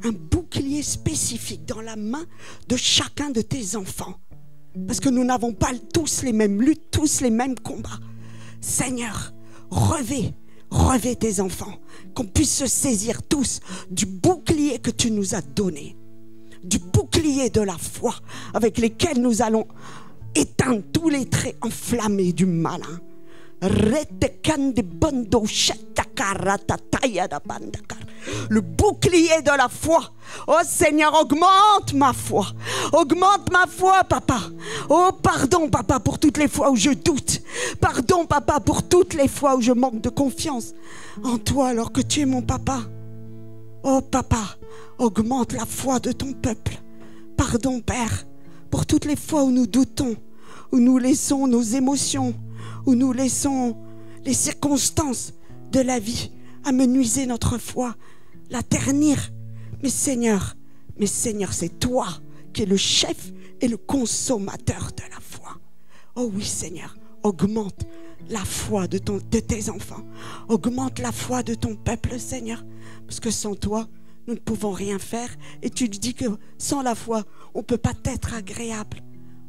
un bouclier spécifique dans la main de chacun de tes enfants. Parce que nous n'avons pas tous les mêmes luttes, tous les mêmes combats. Seigneur, revêt tes enfants, qu'on puisse se saisir tous du bouclier que tu nous as donné, du bouclier de la foi avec lequel nous allons éteindre tous les traits enflammés du malin. Le bouclier de la foi. Oh Seigneur, augmente ma foi. Augmente ma foi, papa. Oh, pardon, papa, pour toutes les fois où je doute. Pardon, papa, pour toutes les fois où je manque de confiance en toi alors que tu es mon papa. Oh, papa, augmente la foi de ton peuple. Pardon, Père, pour toutes les fois où nous doutons, où nous laissons nos émotions, où nous laissons les circonstances de la vie amenuiser notre foi, la ternir. Mais Seigneur, c'est toi qui es le chef et le consommateur de la foi. Oh oui, Seigneur, augmente la foi de tes enfants. Augmente la foi de ton peuple, Seigneur. Parce que sans toi, nous ne pouvons rien faire. Et tu dis que sans la foi, on ne peut pas être agréable.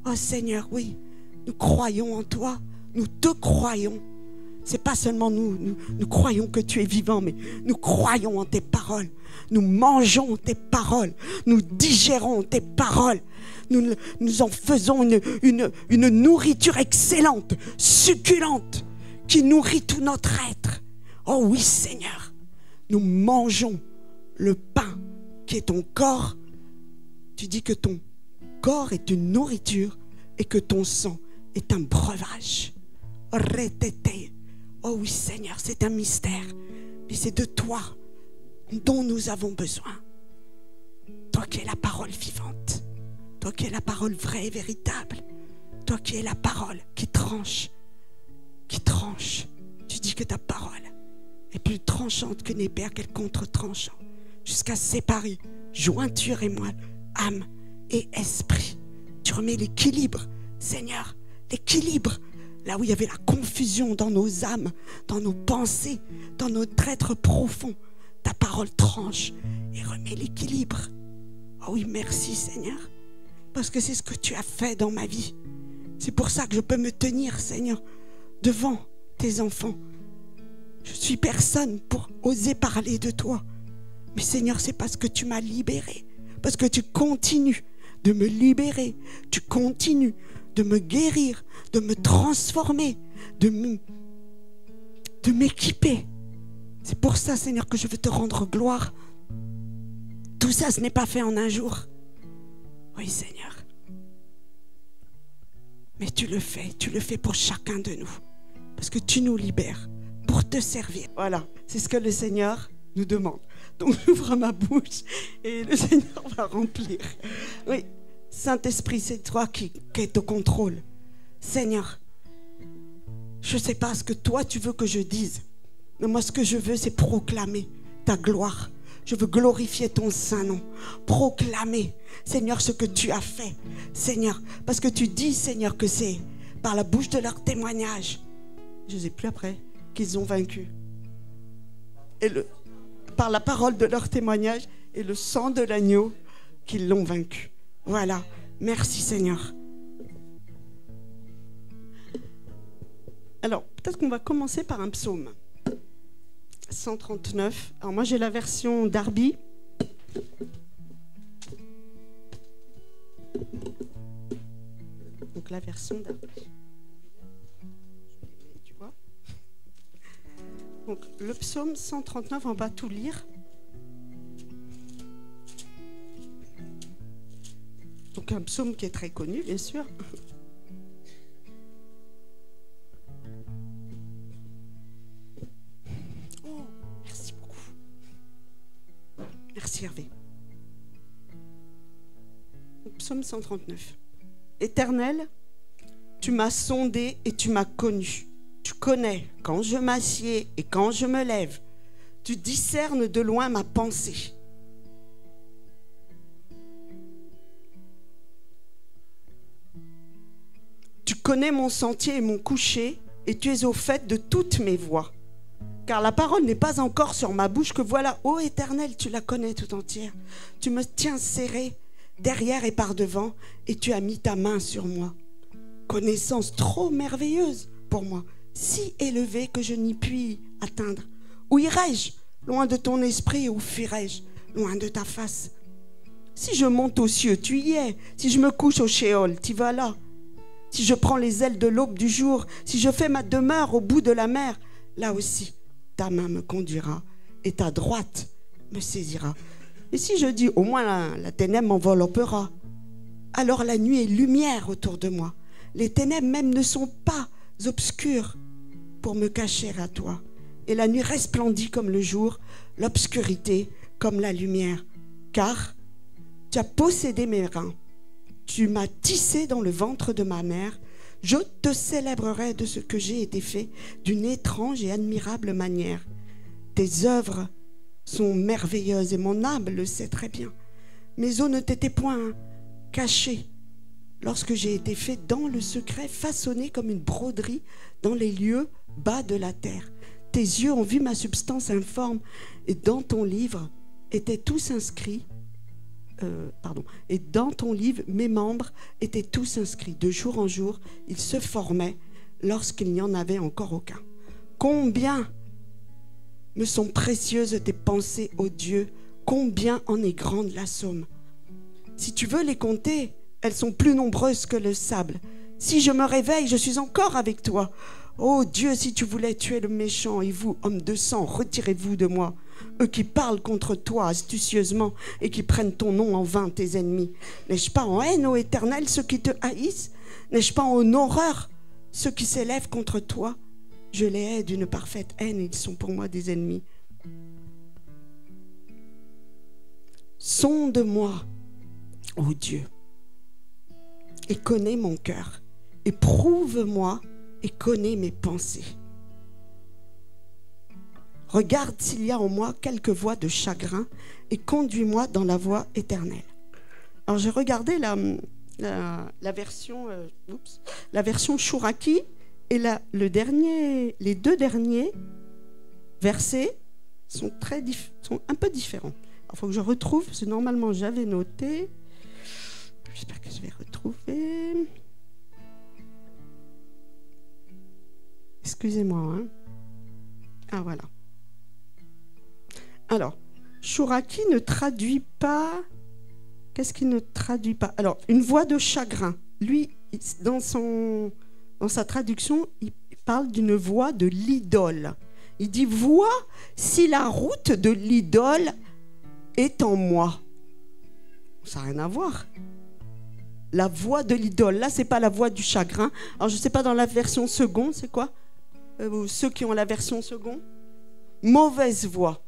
Oh Seigneur, oui, nous croyons en toi. Nous te croyons. C'est pas seulement nous croyons que tu es vivant, mais nous croyons en tes paroles. Nous mangeons tes paroles. Nous digérons tes paroles. Nous en faisons une nourriture excellente, succulente, qui nourrit tout notre être. Oh oui, Seigneur, nous mangeons le pain qui est ton corps. Tu dis que ton corps est une nourriture et que ton sang est un breuvage. Oh oui, Seigneur, c'est un mystère. Mais c'est de toi dont nous avons besoin. Toi qui es la parole vivante. Toi qui es la parole vraie et véritable. Toi qui es la parole qui tranche. Qui tranche. Tu dis que ta parole est plus tranchante qu'une épée à quel contre-tranchant. Jusqu'à séparer jointure et moelle, âme et esprit. Tu remets l'équilibre, Seigneur. L'équilibre. Là où il y avait la confusion dans nos âmes, dans nos pensées, dans notre être profond, ta parole tranche et remet l'équilibre. Oh oui, merci Seigneur, parce que c'est ce que tu as fait dans ma vie. C'est pour ça que je peux me tenir, Seigneur, devant tes enfants. Je suis personne pour oser parler de toi. Mais Seigneur, c'est parce que tu m'as libéré, parce que tu continues de me libérer, tu continues de me guérir, de me transformer, de m'équiper. C'est pour ça, Seigneur, que je veux te rendre gloire. Tout ça, ce n'est pas fait en un jour. Oui, Seigneur. Mais tu le fais pour chacun de nous. Parce que tu nous libères pour te servir. Voilà, c'est ce que le Seigneur nous demande. Donc, j'ouvre ma bouche et le Seigneur va remplir. Oui. Saint-Esprit, c'est toi qui es au contrôle. Seigneur, je ne sais pas ce que toi tu veux que je dise. Mais moi, ce que je veux, c'est proclamer ta gloire. Je veux glorifier ton saint nom. Proclamer, Seigneur, ce que tu as fait. Seigneur, parce que tu dis, Seigneur, que c'est par la bouche de leur témoignage, je ne sais plus après, qu'ils ont vaincu. Et par la parole de leur témoignage et le sang de l'agneau, qu'ils l'ont vaincu. Voilà, merci Seigneur. Alors, peut-être qu'on va commencer par un psaume. 139. Alors moi j'ai la version Darby. Donc la version Darby. Tu vois ? Donc le psaume 139, on va tout lire. Donc un psaume qui est très connu, bien sûr. Oh, merci beaucoup. Merci Hervé. Donc, psaume 139. Éternel, tu m'as sondé et tu m'as connu. Tu connais quand je m'assieds et quand je me lève. Tu discernes de loin ma pensée. Tu connais mon sentier et mon coucher, et tu es au fait de toutes mes voies. car la parole n'est pas encore sur ma bouche, que voilà, ô Éternel, tu la connais tout entière. Tu me tiens serré derrière et par devant, et tu as mis ta main sur moi. Connaissance trop merveilleuse pour moi, si élevée que je n'y puis atteindre. Où irai-je? Loin de ton esprit, où fuirai-je? Loin de ta face. Si je monte aux cieux, tu y es. Si je me couche au Sheol, tu vas là. Si je prends les ailes de l'aube du jour, si je fais ma demeure au bout de la mer, là aussi, ta main me conduira et ta droite me saisira. Et si je dis, au moins la ténèbre m'enveloppera, alors la nuit est lumière autour de moi. Les ténèbres même ne sont pas obscures pour me cacher à toi. Et la nuit resplendit comme le jour, l'obscurité comme la lumière. Car tu as possédé mes reins, tu m'as tissé dans le ventre de ma mère. Je te célébrerai de ce que j'ai été fait d'une étrange et admirable manière. Tes œuvres sont merveilleuses et mon âme le sait très bien. Mes os ne t'étaient point cachés lorsque j'ai été fait dans le secret, façonné comme une broderie dans les lieux bas de la terre. Tes yeux ont vu ma substance informe et dans ton livre étaient tous inscrits. Et dans ton livre, mes membres étaient tous inscrits. De jour en jour, ils se formaient lorsqu'il n'y en avait encore aucun. Combien me sont précieuses tes pensées, ô Dieu, combien en est grande la somme. Si tu veux les compter, elles sont plus nombreuses que le sable. Si je me réveille, je suis encore avec toi. Ô Dieu, si tu voulais tuer le méchant, et vous, hommes de sang, retirez-vous de moi. Eux qui parlent contre toi astucieusement et qui prennent ton nom en vain, tes ennemis. N'ai-je pas en haine, ô Éternel, ceux qui te haïssent? N'ai-je pas en horreur ceux qui s'élèvent contre toi? Je les hais d'une parfaite haine, ils sont pour moi des ennemis. Sonde-moi, ô Dieu, et connais mon cœur. Éprouve-moi et connais mes pensées. Regarde s'il y a en moi quelque voie de chagrin et conduis-moi dans la voie éternelle. Alors j'ai regardé la version Chouraki et les deux derniers versets sont un peu différents. Il faut que je retrouve, parce que normalement j'avais noté. J'espère que je vais retrouver. Excusez-moi. Hein. Ah voilà. Alors, Chouraki ne traduit pas... Qu'est-ce qu'il ne traduit pas? Alors, une voix de chagrin. Lui, dans sa traduction, il parle d'une voix de l'idole. Il dit, vois si la route de l'idole est en moi. Ça n'a rien à voir. La voix de l'idole, là, c'est pas la voix du chagrin. Alors, je ne sais pas, dans la version seconde, c'est quoi? Ceux qui ont la version seconde? Mauvaise voix.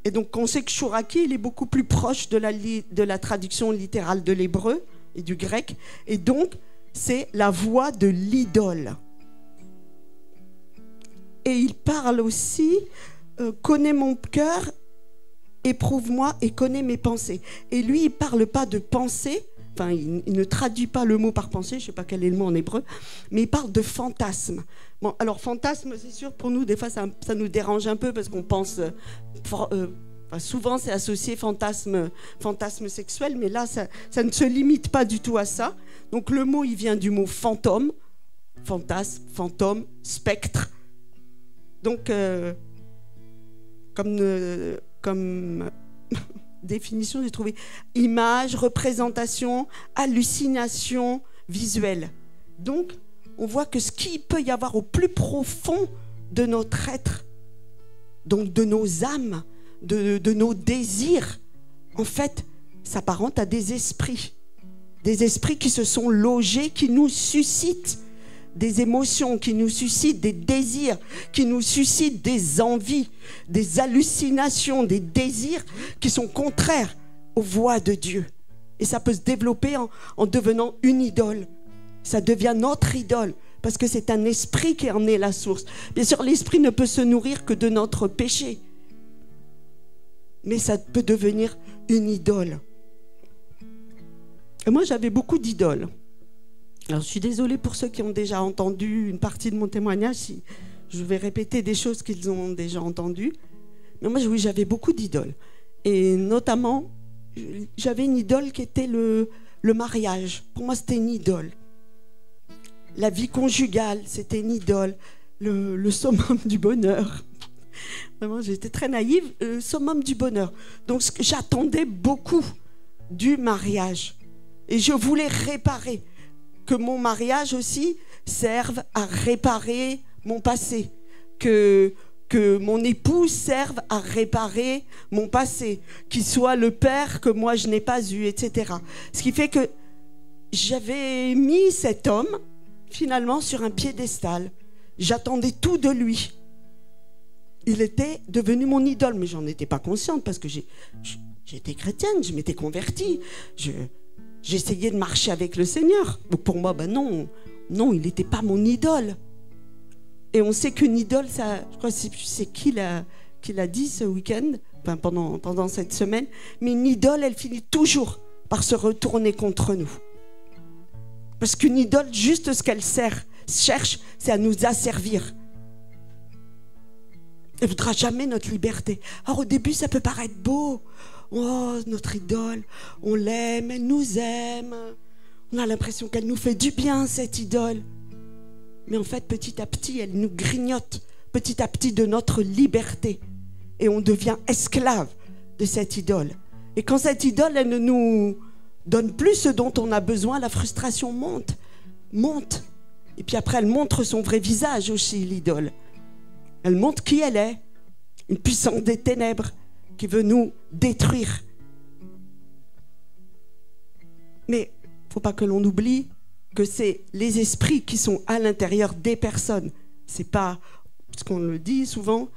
Et donc, on sait que Chouraki, il est beaucoup plus proche de la traduction littérale de l'hébreu et du grec. Et donc, c'est la voix de l'idole. Et il parle aussi, connais mon cœur, éprouve-moi et connais mes pensées. Et lui, il ne parle pas de pensée, enfin, il ne traduit pas le mot par pensée, je ne sais pas quel est le mot en hébreu, mais il parle de fantasme. Bon, alors fantasme, c'est sûr, pour nous, des fois, ça nous dérange un peu parce qu'on pense... souvent, c'est associé fantasme sexuel, mais là, ça ne se limite pas du tout à ça. Donc, le mot, il vient du mot fantôme, fantasme, fantôme, spectre. Donc, comme définition, j'ai trouvé image, représentation, hallucination visuelle. Donc, on voit que ce qu'il peut y avoir au plus profond de notre être, donc de nos âmes, de nos désirs, en fait, s'apparente à des esprits qui se sont logés, qui nous suscitent des émotions, qui nous suscitent des désirs, qui nous suscitent des envies, des hallucinations, des désirs qui sont contraires aux voies de Dieu. Et ça peut se développer en devenant une idole. Ça devient notre idole, parce que c'est un esprit qui en est la source. Bien sûr, l'esprit ne peut se nourrir que de notre péché. Mais ça peut devenir une idole. Et moi, j'avais beaucoup d'idoles. Alors, je suis désolée pour ceux qui ont déjà entendu une partie de mon témoignage. Si je vais répéter des choses qu'ils ont déjà entendues. Mais moi, oui, j'avais beaucoup d'idoles. Et notamment, j'avais une idole qui était le mariage. Pour moi, c'était une idole. La vie conjugale, c'était une idole. Le summum du bonheur. Vraiment, j'étais très naïve. Le summum du bonheur. Donc, j'attendais beaucoup du mariage. Et je voulais réparer. Que mon mariage aussi serve à réparer mon passé. Que mon époux serve à réparer mon passé. Qu'il soit le père que moi je n'ai pas eu, etc. Ce qui fait que j'avais mis cet homme, finalement, sur un piédestal. J'attendais tout de lui. Il était devenu mon idole, mais j'en étais pas consciente parce que j'étais chrétienne, je m'étais convertie. J'essayais de marcher avec le Seigneur. Pour moi, ben non, il n'était pas mon idole. Et on sait qu'une idole, ça, je crois que c'est qui l'a dit ce week-end, enfin pendant cette semaine, mais une idole, elle finit toujours par se retourner contre nous. Parce qu'une idole, juste ce qu'elle cherche, c'est à nous asservir. Elle ne voudra jamais notre liberté. Alors au début, ça peut paraître beau. Oh, notre idole, on l'aime, elle nous aime. On a l'impression qu'elle nous fait du bien, cette idole. Mais en fait, petit à petit, elle nous grignote, petit à petit, de notre liberté. Et on devient esclave de cette idole. Et quand cette idole, elle ne nous donne plus ce dont on a besoin, la frustration monte. Et puis après, elle montre son vrai visage aussi, l'idole. Elle montre qui elle est, une puissance des ténèbres qui veut nous détruire. Mais il ne faut pas que l'on oublie que c'est les esprits qui sont à l'intérieur des personnes. C'est pas, parce qu'on le dit souvent,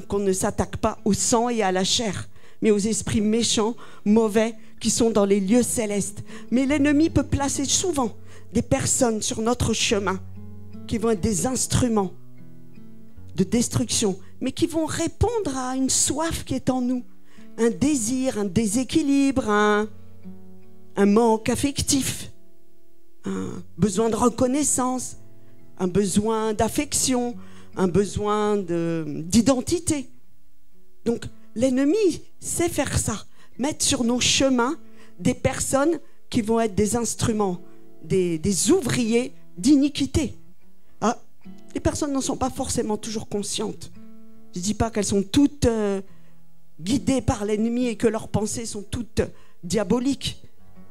qu'on ne s'attaque pas au sang et à la chair, mais aux esprits méchants, mauvais, qui sont dans les lieux célestes. Mais l'ennemi peut placer souvent des personnes sur notre chemin qui vont être des instruments de destruction, mais qui vont répondre à une soif qui est en nous, un désir, un déséquilibre, un manque affectif, un besoin de reconnaissance, un besoin d'affection, un besoin d'identité. Donc l'ennemi sait faire ça, mettre sur nos chemins des personnes qui vont être des instruments, des ouvriers d'iniquité. Ah, les personnes n'en sont pas forcément toujours conscientes. Je ne dis pas qu'elles sont toutes guidées par l'ennemi et que leurs pensées sont toutes diaboliques.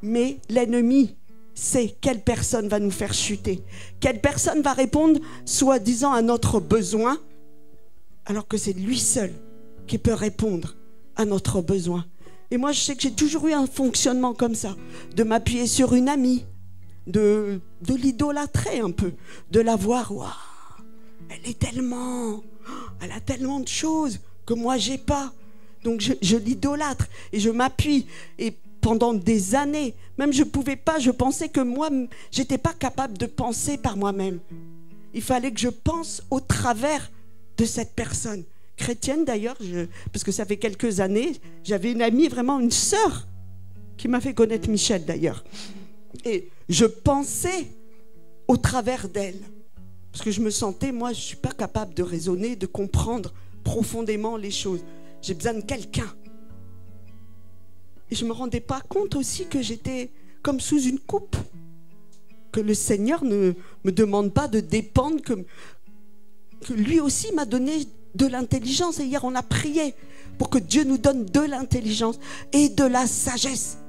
Mais l'ennemi sait quelle personne va nous faire chuter, quelle personne va répondre soi-disant à notre besoin, alors que c'est lui seul qui peut répondre à notre besoin. Et moi, je sais que j'ai toujours eu un fonctionnement comme ça, de m'appuyer sur une amie, de l'idolâtrer un peu, de la voir, waouh, elle a tellement de choses que moi j'ai pas. Donc je l'idolâtre et je m'appuie. Et pendant des années, même je pensais que moi, j'étais pas capable de penser par moi-même. Il fallait que je pense au travers de cette personne. Chrétienne d'ailleurs, parce que ça fait quelques années, j'avais une amie, vraiment une sœur, qui m'a fait connaître Michel d'ailleurs. Et je pensais au travers d'elle. Parce que je me sentais, moi, je ne suis pas capable de raisonner, de comprendre profondément les choses. J'ai besoin de quelqu'un. Et je ne me rendais pas compte aussi que j'étais comme sous une coupe. Que le Seigneur ne me demande pas de dépendre, que lui aussi m'a donné de l'intelligence. Et hier, on a prié pour que Dieu nous donne de l'intelligence et de la sagesse.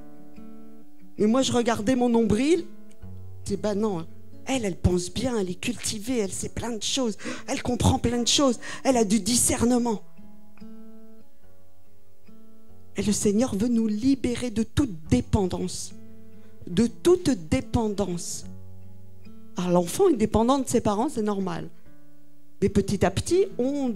Et moi, je regardais mon nombril. Je dis, ben non, elle pense bien, elle est cultivée, elle sait plein de choses, elle comprend plein de choses, elle a du discernement. Et le Seigneur veut nous libérer de toute dépendance. De toute dépendance. Alors l'enfant est dépendant de ses parents, c'est normal. Mais petit à petit, on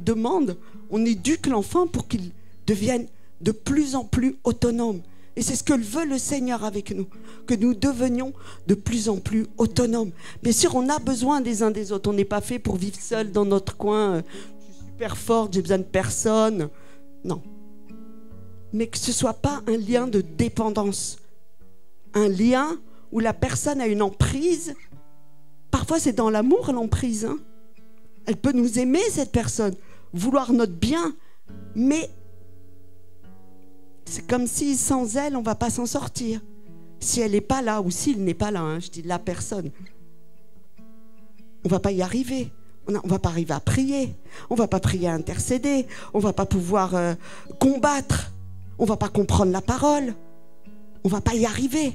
éduque l'enfant pour qu'il devienne de plus en plus autonome. Et c'est ce que veut le Seigneur avec nous, que nous devenions de plus en plus autonomes. Bien sûr, on a besoin des uns des autres. On n'est pas fait pour vivre seul dans notre coin. Je suis super forte, j'ai besoin de personne. Non. Mais que ce ne soit pas un lien de dépendance. Un lien où la personne a une emprise. Parfois, c'est dans l'amour, l'emprise. Elle peut nous aimer, cette personne, vouloir notre bien, mais c'est comme si sans elle, on ne va pas s'en sortir. Si elle n'est pas là, ou s'il n'est pas là, hein, je dis la personne, on ne va pas y arriver. On ne va pas arriver à prier. On ne va pas prier à intercéder. On ne va pas pouvoir combattre. On ne va pas comprendre la parole. On ne va pas y arriver.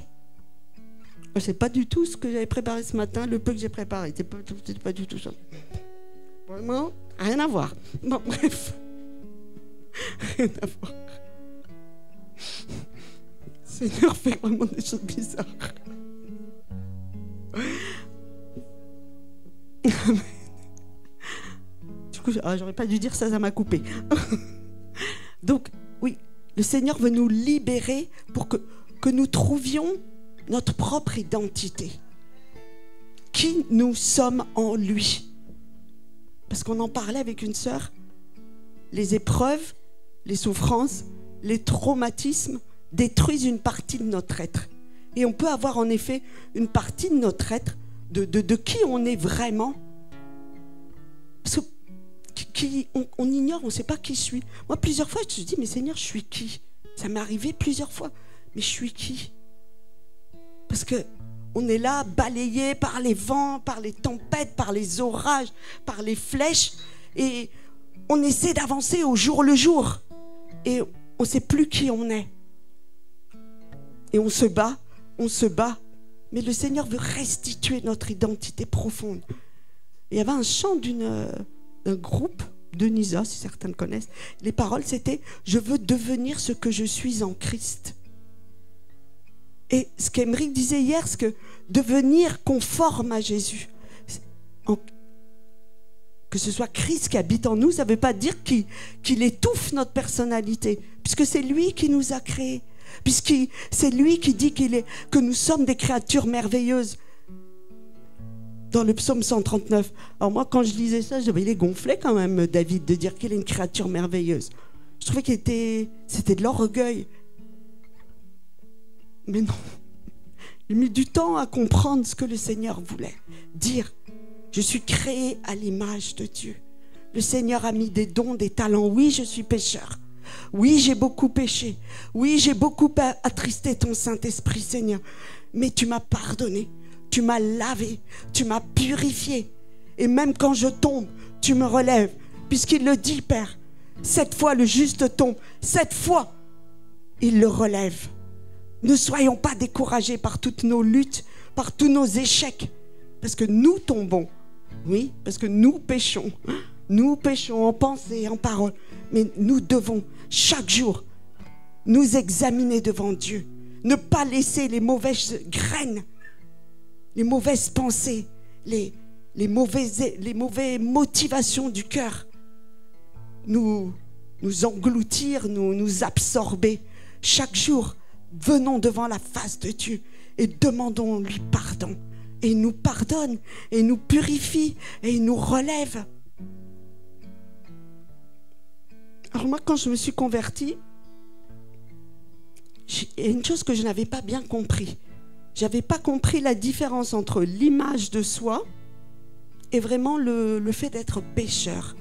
Je ne sais pas du tout ce que j'avais préparé ce matin, le peu que j'ai préparé. C'était pas du tout ça. Vraiment, rien à voir. Bon, bref. Rien à voir. Le Seigneur fait vraiment des choses bizarres. Du coup, j'aurais pas dû dire ça, ça m'a coupé. Donc, oui, le Seigneur veut nous libérer pour que nous trouvions notre propre identité. Qui nous sommes en lui. Parce qu'on en parlait avec une sœur. Les épreuves, les souffrances, les traumatismes détruisent une partie de notre être. Et on peut avoir en effet une partie de notre être, de qui on est vraiment. Parce qu'on ignore, on ne sait pas qui je suis. Moi, plusieurs fois, je me suis dit, mais Seigneur, je suis qui? Ça m'est arrivé plusieurs fois. Mais je suis qui? Parce qu'on est là, balayé par les vents, par les tempêtes, par les orages, par les flèches. Et on essaie d'avancer au jour le jour. Et on ne sait plus qui on est. Et on se bat. Mais le Seigneur veut restituer notre identité profonde. Et il y avait un chant d'un groupe de Nisa, si certains le connaissent. Les paroles, c'était « Je veux devenir ce que je suis en Christ ». Et ce qu'Emeric disait hier, c'est que devenir conforme à Jésus, que ce soit Christ qui habite en nous, ça ne veut pas dire qu'il étouffe notre personnalité, puisque c'est lui qui nous a créés, puisque c'est lui qui dit que nous sommes des créatures merveilleuses. Dans le psaume 139. Alors moi, quand je lisais ça, je disais, il est gonflé quand même, David, de dire qu'il est une créature merveilleuse. Je trouvais c'était de l'orgueil. Mais non. Il a mis du temps à comprendre ce que le Seigneur voulait dire. Je suis créé à l'image de Dieu. Le Seigneur a mis des dons, des talents. Oui, je suis pécheur. Oui, j'ai beaucoup péché. Oui, j'ai beaucoup attristé ton Saint-Esprit, Seigneur. Mais tu m'as pardonné. Tu m'as lavé, tu m'as purifié. Et même quand je tombe, tu me relèves. Puisqu'il le dit, Père, 7 fois le juste tombe, 7 fois il le relève. Ne soyons pas découragés par toutes nos luttes, par tous nos échecs. Parce que nous tombons. Oui, parce que nous péchons. Nous péchons en pensée, en parole. Mais nous devons chaque jour nous examiner devant Dieu. Ne pas laisser les mauvaises graines, les mauvaises pensées, les mauvaises motivations du cœur nous engloutir, nous absorber. Chaque jour, venons devant la face de Dieu et demandons-lui pardon. Et il nous pardonne, et il nous purifie, et il nous relève. Alors moi, quand je me suis convertie, il y a une chose que je n'avais pas bien compris. Je n'avais pas compris la différence entre l'image de soi et vraiment le fait d'être pécheur.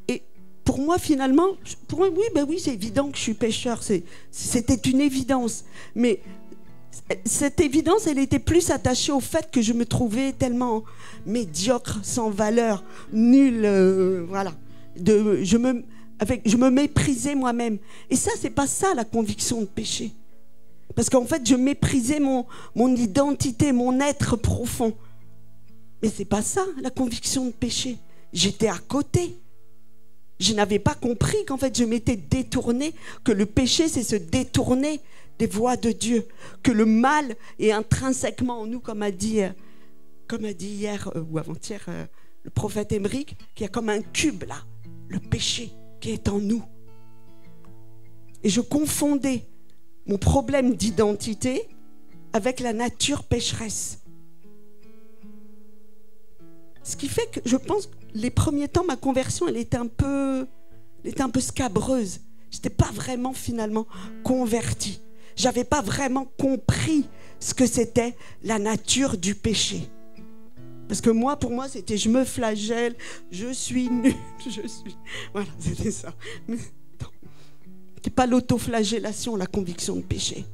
Et pour moi, finalement, oui, c'est évident que je suis pécheur. C'était une évidence. Mais cette évidence, elle était plus attachée au fait que je me trouvais tellement médiocre, sans valeur, nulle, voilà. Je me méprisais moi-même. Et ça, c'est pas ça la conviction de péché. Parce qu'en fait, je méprisais mon identité, mon être profond. Mais c'est pas ça, la conviction de péché. J'étais à côté. Je n'avais pas compris qu'en fait, je m'étais détournée, que le péché, c'est se détourner des voies de Dieu. Que le mal est intrinsèquement en nous, comme a dit hier ou avant-hier le prophète Emeric, qu'il y a comme un cube là, le péché qui est en nous. Et je confondais mon problème d'identité avec la nature pécheresse. Ce qui fait que je pense que les premiers temps, ma conversion, elle était un peu scabreuse. Je n'étais pas vraiment finalement convertie. Je n'avais pas vraiment compris ce que c'était la nature du péché. Parce que moi, pour moi, c'était je me flagelle, je suis nulle, je suis... Voilà, c'était ça. Mais non, c'est pas l'autoflagellation, la conviction de péché.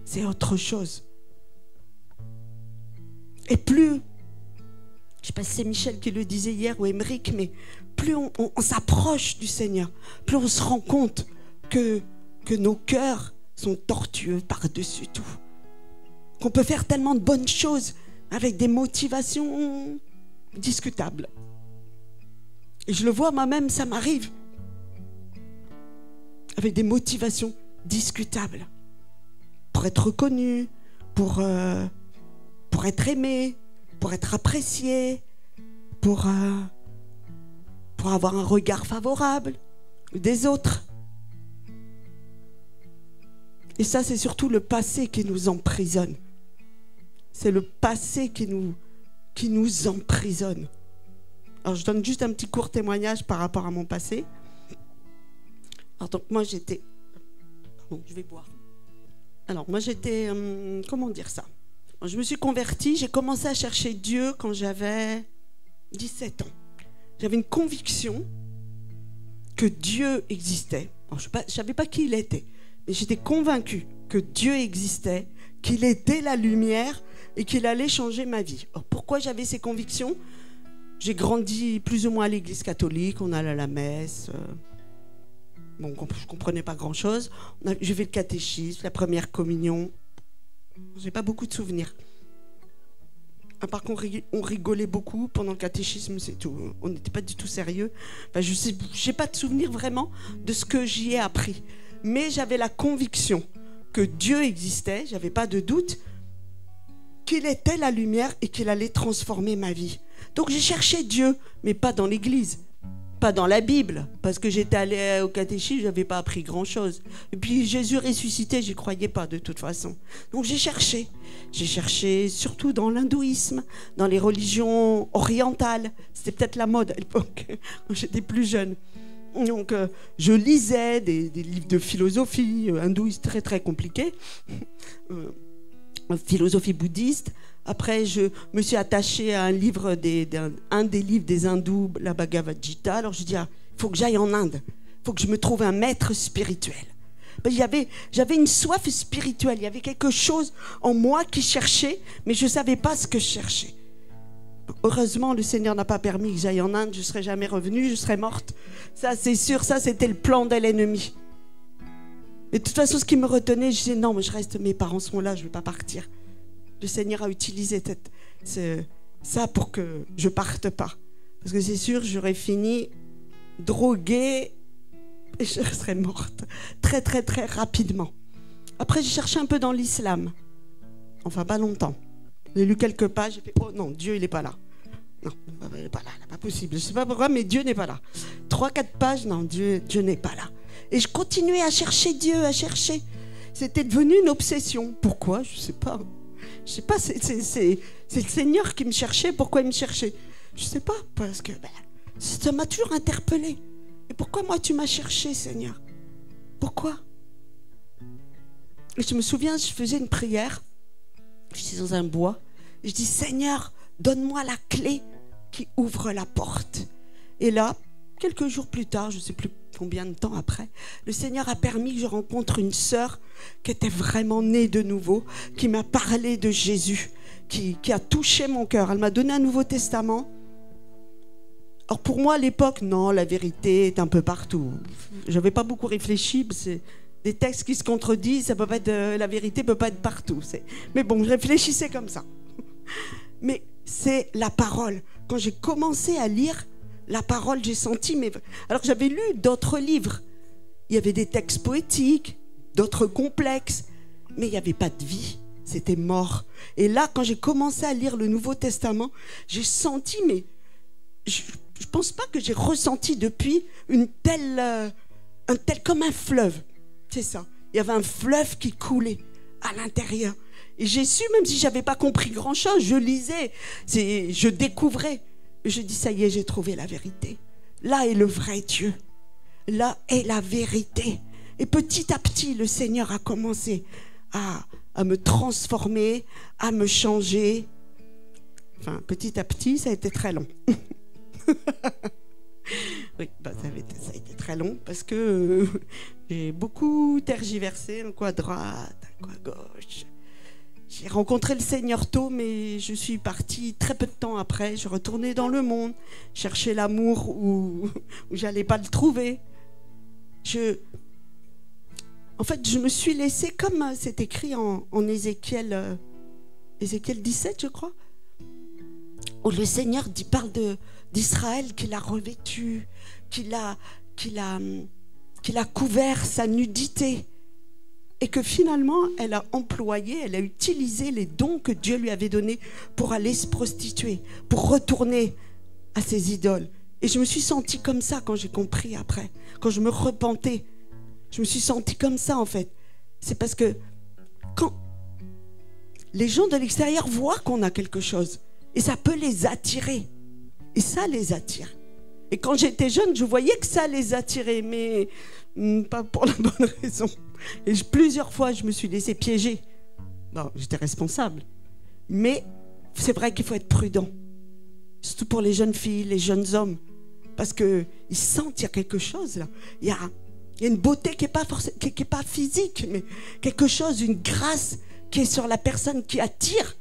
C'est autre chose. Et plus, je ne sais pas si c'est Michel qui le disait hier ou Émeric, mais plus on s'approche du Seigneur, plus on se rend compte que nos cœurs sont tortueux par-dessus tout. Qu'on peut faire tellement de bonnes choses avec des motivations discutables. Et je le vois moi-même, ça m'arrive. Avec des motivations discutables. Pour être reconnu, pour être aimé, pour être apprécié, pour avoir un regard favorable des autres. Et ça, c'est surtout le passé qui nous emprisonne. C'est le passé qui nous emprisonne. Alors, je donne juste un petit court témoignage par rapport à mon passé. Alors, donc, moi, j'étais... Pardon, je vais boire. Alors, moi, j'étais... comment dire ça? Alors, je me suis convertie, j'ai commencé à chercher Dieu quand j'avais 17 ans. J'avais une conviction que Dieu existait. Alors, je ne savais pas qui il était, mais j'étais convaincue que Dieu existait, qu'il était la lumière et qu'il allait changer ma vie. Alors, pourquoi j'avais ces convictions? J'ai grandi plus ou moins à l'église catholique, on allait à la messe. Bon, je ne comprenais pas grand-chose. J'ai fait le catéchisme, la première communion. J'ai pas beaucoup de souvenirs. À part qu'on rigolait beaucoup pendant le catéchisme, c'est tout. On n'était pas du tout sérieux. Enfin, je n'ai pas de souvenir vraiment de ce que j'y ai appris. Mais j'avais la conviction que Dieu existait, j'avais pas de doute, qu'il était la lumière et qu'il allait transformer ma vie. Donc j'ai cherché Dieu, mais pas dans l'église, pas dans la Bible, parce que j'étais allée au catéchisme, je n'avais pas appris grand-chose. Et puis Jésus ressuscité, j'y croyais pas de toute façon. Donc j'ai cherché surtout dans l'hindouisme, dans les religions orientales. C'était peut-être la mode à l'époque, quand j'étais plus jeune. Donc je lisais des livres de philosophie hindouiste très très compliqués, philosophie bouddhiste. Après, je me suis attachée à un des livres des hindous, la Bhagavad Gita. Alors je dis, il faut que j'aille en Inde, il faut que je me trouve un maître spirituel. J'avais une soif spirituelle, il y avait quelque chose en moi qui cherchait, mais je ne savais pas ce que je cherchais. Heureusement, le Seigneur n'a pas permis que j'aille en Inde, je ne serais jamais revenue, je serais morte. Ça, c'est sûr, ça, c'était le plan de l'ennemi. Et de toute façon, ce qui me retenait, je disais, non, mais je reste, mes parents sont là, je ne vais pas partir. Le Seigneur a utilisé ça pour que je ne parte pas. Parce que c'est sûr, j'aurais fini droguée et je serais morte très, très, très rapidement. Après, j'ai cherché un peu dans l'islam. Enfin, pas longtemps. J'ai lu quelques pages, j'ai fait, oh non, Dieu, il n'est pas là. Non, il n'est pas là, c'est pas possible. Je ne sais pas pourquoi, mais Dieu n'est pas là. 3-4 pages, non, Dieu n'est pas là. Et je continuais à chercher Dieu, à chercher. C'était devenu une obsession. Pourquoi? Je ne sais pas. Je ne sais pas, c'est le Seigneur qui me cherchait. Pourquoi il me cherchait? Je ne sais pas, parce que ça m'a toujours interpellée. Et pourquoi moi tu m'as cherché, Seigneur? Pourquoi? Et je me souviens, je faisais une prière. J'étais dans un bois. Et je dis, Seigneur, donne-moi la clé qui ouvre la porte. Et là, quelques jours plus tard, je ne sais plus combien de temps après, le Seigneur a permis que je rencontre une sœur qui était vraiment née de nouveau, qui m'a parlé de Jésus, qui a touché mon cœur. Elle m'a donné un Nouveau Testament. Alors pour moi à l'époque, non, la vérité est un peu partout. J'avais pas beaucoup réfléchi, c'est des textes qui se contredisent, ça peut pas être, la vérité peut pas être partout. Mais bon, je réfléchissais comme ça. Mais c'est la parole. Quand j'ai commencé à lire la parole, j'ai senti... Alors j'avais lu d'autres livres. Il y avait des textes poétiques, d'autres complexes, mais il n'y avait pas de vie. C'était mort. Et là, quand j'ai commencé à lire le Nouveau Testament, j'ai senti, mais je ne pense pas que j'ai ressenti depuis un tel comme un fleuve. C'est ça. Il y avait un fleuve qui coulait à l'intérieur. Et j'ai su, même si je n'avais pas compris grand-chose, je lisais, je découvrais. Et je dis, ça y est, j'ai trouvé la vérité. Là est le vrai Dieu. Là est la vérité. Et petit à petit, le Seigneur a commencé à me transformer, à me changer. Enfin, petit à petit, ça a été très long. Oui, bah, ça a été très long parce que j'ai beaucoup tergiversé, un coup à droite, un coup à gauche. J'ai rencontré le Seigneur tôt, mais je suis partie très peu de temps après. Je retournais dans le monde, chercher l'amour où j'allais pas le trouver. En fait, je me suis laissée, comme c'est écrit en Ézéchiel 17, je crois, où le Seigneur parle d'Israël qu'il a revêtu, qu'il a couvert sa nudité, et que finalement, elle a utilisé les dons que Dieu lui avait donnés pour aller se prostituer, pour retourner à ses idoles. Et je me suis sentie comme ça quand j'ai compris après, quand je me repentais. Je me suis sentie comme ça, en fait. C'est parce que quand les gens de l'extérieur voient qu'on a quelque chose, et ça peut les attirer. Et ça les attire. Et quand j'étais jeune, je voyais que ça les attirait, mais pas pour la bonne raison. Et plusieurs fois, je me suis laissée piéger. Bon, j'étais responsable. Mais c'est vrai qu'il faut être prudent. Surtout pour les jeunes filles, les jeunes hommes. Parce qu'ils sentent qu'il y a quelque chose là. Il y a une beauté qui n'est pas physique, mais quelque chose, une grâce qui est sur la personne, qui attire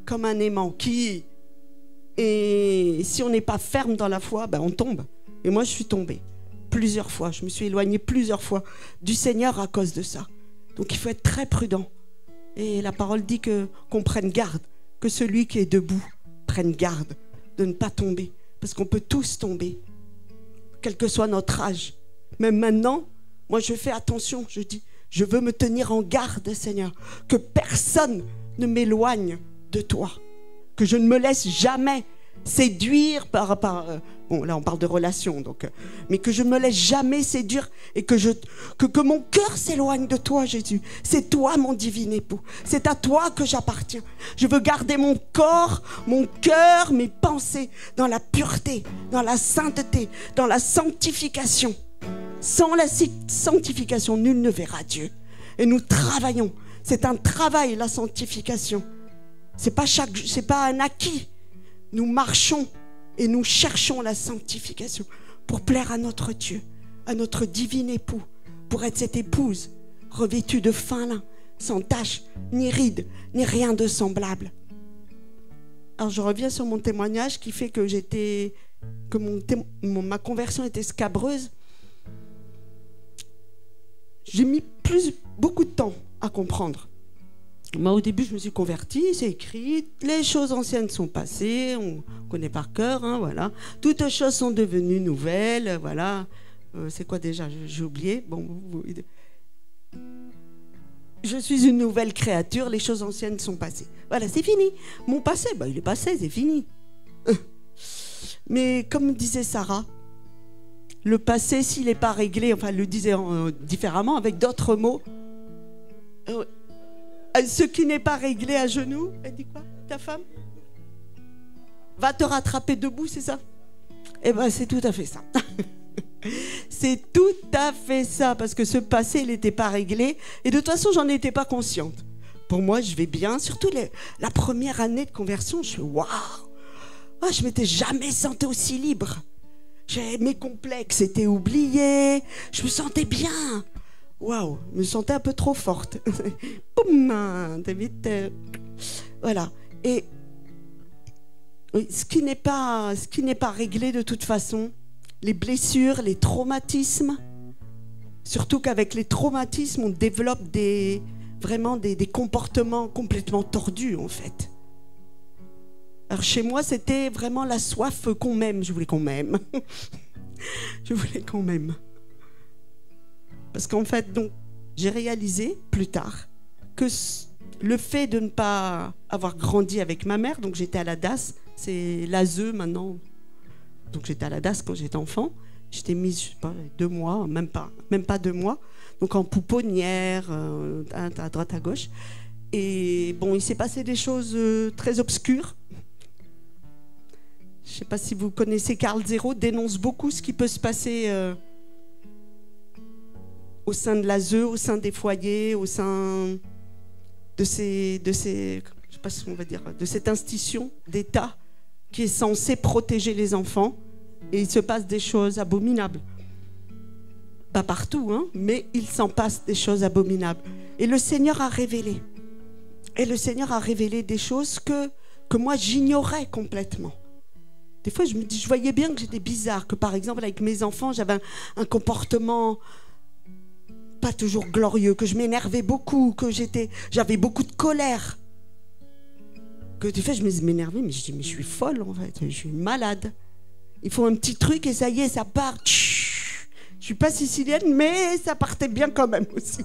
comme un aimant. Et si on n'est pas ferme dans la foi, ben on tombe. Et moi, je suis tombée plusieurs fois. Je me suis éloignée plusieurs fois du Seigneur à cause de ça. Donc il faut être très prudent. Et la parole dit qu'on prenne garde, que celui qui est debout prenne garde de ne pas tomber. Parce qu'on peut tous tomber, quel que soit notre âge. Même maintenant, moi je fais attention. Je dis, je veux me tenir en garde, Seigneur, que personne ne m'éloigne de toi. Que je ne me laisse jamais séduire bon, là on parle de relations, donc, mais que je ne me laisse jamais séduire et que mon cœur s'éloigne de toi, Jésus. C'est toi mon divin époux. C'est à toi que j'appartiens. Je veux garder mon corps, mon cœur, mes pensées dans la pureté, dans la sainteté, dans la sanctification. Sans la sanctification, nul ne verra Dieu. Et nous travaillons. C'est un travail, la sanctification. C'est pas un acquis. Nous marchons et nous cherchons la sanctification pour plaire à notre Dieu, à notre divin époux, pour être cette épouse revêtue de fin lin, sans tache, ni ride, ni rien de semblable. Alors je reviens sur mon témoignage qui fait que ma conversion était scabreuse. J'ai mis beaucoup de temps à comprendre. Moi, au début, je me suis convertie, c'est écrit, les choses anciennes sont passées, on connaît par cœur, hein, voilà. Toutes choses sont devenues nouvelles, voilà. C'est quoi déjà? J'ai oublié. Bon, je suis une nouvelle créature, les choses anciennes sont passées. Voilà, c'est fini. Mon passé, il est passé, c'est fini. Mais comme disait Sarah, le passé, s'il n'est pas réglé, enfin, elle le disait différemment, avec d'autres mots, ce qui n'est pas réglé à genoux, elle dit quoi, ta femme? Va te rattraper debout, c'est ça? Eh bien, c'est tout à fait ça. C'est tout à fait ça, parce que ce passé, il n'était pas réglé. Et de toute façon, j'en étais pas consciente. Pour moi, je vais bien. Surtout la première année de conversion, je suis waouh! Je ne m'étais jamais sentie aussi libre. Mes complexes étaient oubliés. Je me sentais bien. Waouh, je me sentais un peu trop forte. Boum, t'es vite. Voilà. Et ce qui n'est pas réglé de toute façon, les blessures, les traumatismes, surtout qu'avec les traumatismes, on développe vraiment des comportements complètement tordus, en fait. Alors chez moi, c'était vraiment la soif qu'on m'aime. Je voulais qu'on m'aime. Je voulais qu'on m'aime. Parce qu'en fait, donc, j'ai réalisé plus tard que le fait de ne pas avoir grandi avec ma mère, donc j'étais à la DAS, c'est l'ASE maintenant, donc j'étais à la DAS quand j'étais enfant, j'étais mise, je sais pas, 2 mois, même pas 2 mois, donc en pouponnière, à droite à gauche. Et bon, il s'est passé des choses très obscures. Je ne sais pas si vous connaissez, Karl Zéro dénonce beaucoup ce qui peut se passer au sein de l'ASE, au sein des foyers, au sein de ces je sais pas ce qu'on va dire, de cette institution d'État qui est censée protéger les enfants, et il se passe des choses abominables. Pas partout, hein, mais il s'en passe des choses abominables. Et le Seigneur a révélé. Et le Seigneur a révélé des choses que moi j'ignorais complètement. Des fois, je voyais bien que j'étais bizarre, que par exemple, avec mes enfants, j'avais un comportement pas toujours glorieux, que je m'énervais beaucoup, que j'avais beaucoup de colère. Que des fois, je m'énervais, mais je dis, mais je suis folle en fait, je suis malade. Il faut un petit truc et ça y est, ça part. Je suis pas sicilienne, mais ça partait bien quand même aussi.